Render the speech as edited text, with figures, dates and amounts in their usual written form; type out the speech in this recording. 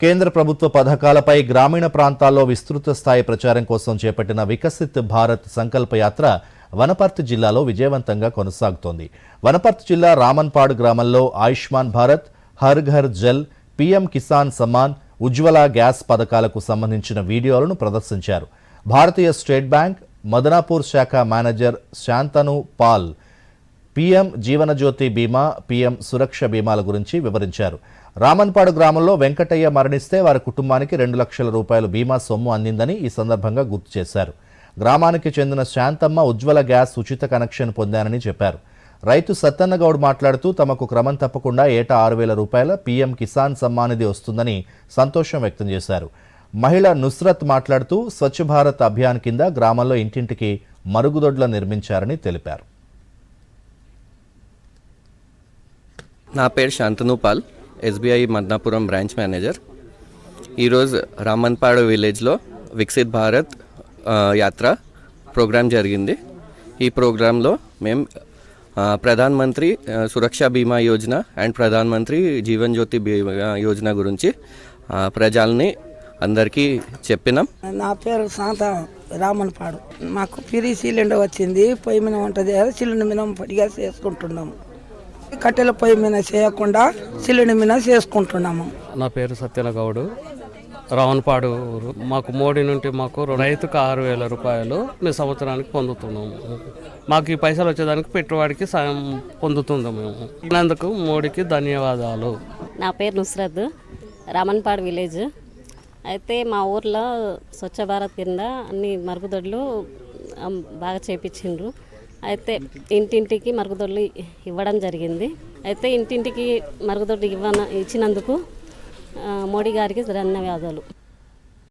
కేంద్ర ప్రభుత్వ పథకాలపై గ్రామీణ ప్రాంతాల్లో విస్తృత స్థాయి ప్రచారం కోసం చేపట్టిన వికసిత్ భారత్ సంకల్ప యాత్ర వనపర్తి జిల్లాలో విజయవంతంగా కొనసాగుతోంది. వనపర్తి జిల్లా రామన్పాడు గ్రామంలో ఆయుష్మాన్ భారత్, హర్ ఘర్ జల్, పీఎం కిసాన్ సమ్మాన్, ఉజ్వల గ్యాస్ పథకాలకు సంబంధించిన వీడియోలను ప్రదర్శించారు. భారతీయ స్టేట్ బ్యాంక్ మదనాపూర్ శాఖ మేనేజర్ శాంతను పాల్ పీఎం జీవనజ్యోతి బీమా, పీఎం సురక్ష బీమాల గురించి వివరించారు. రామన్పాడు గ్రామంలో వెంకటయ్య మరణిస్తే వారి కుటుంబానికి 2 లక్షల రూపాయల బీమా సొమ్ము అందిందని ఈ సందర్భంగా గుర్తు చేశారు. గ్రామానికి చెందిన శాంతమ్మ ఉజ్వల గ్యాస్ ఉచిత కనెక్షన్ పొందానని చెప్పారు. రైతు సత్తన్నగౌడ్ మాట్లాడుతూ తమకు క్రమం తప్పకుండా ఏటా 6,000 రూపాయల పీఎం కిసాన్ సమ్మాన్ నిధి వస్తుందని సంతోషం వ్యక్తం చేశారు. మహిళ నుస్రత్ మాట్లాడుతూ స్వచ్ఛ భారత్ అభియాన్ కింద గ్రామంలో ఇంటింటికి మరుగుదొడ్ల నిర్మించారని తెలిపారు. నా పేరు Shantanu Pal, SBI Madanapuram branch manager. ఈరోజు రామన్పాడు విలేజ్లో వికసిత్ భారత్ యాత్ర ప్రోగ్రాం జరిగింది. ఈ ప్రోగ్రాంలో మేము ప్రధాన్ మంత్రి సురక్ష బీమా యోజన అండ్ ప్రధాన్ మంత్రి జీవన్ జ్యోతి బీమా యోజన గురించి ప్రజల్ని అందరికీ చెప్పినాం. నా పేరు శాంత, రామన్పాడు. మాకు ఫ్రీ సిలిండర్ వచ్చింది. పొయ్యి మీద వంట చేయాలి, సిలిండర్ మీద పొడిగా చేసుకుంటున్నాము. కట్టెల పొయ్యి మీద చేయకుండా సిలిండర్ మీద చేసుకుంటున్నాము. నా పేరు సత్యనగౌడు, రావణపాడు ఊరు. మాకు మోడీ నుండి మాకు రైతుకు 6,000 రూపాయలు మేము సంవత్సరానికి పొందుతున్నాము. మాకు ఈ పైసలు వచ్చేదానికి పెట్టుబడికి సాయం పొందుతున్నాము. మేము అందుకు మోడీకి ధన్యవాదాలు. నా పేరు నుస్రత్, రామన్పాడు విలేజ్. అయితే మా ఊర్లో స్వచ్ఛ భారత్ కింద అన్ని మరుగుదొడ్లు బాగా చేపించిండ్రు. అయితే ఇంటింటికి మరుగుదొడ్లు ఇవ్వడం జరిగింది. అయితే ఇంటింటికి మరుగుదొడ్లు ఇచ్చినందుకు మోడీ గారికి ధన్యవాదాలు.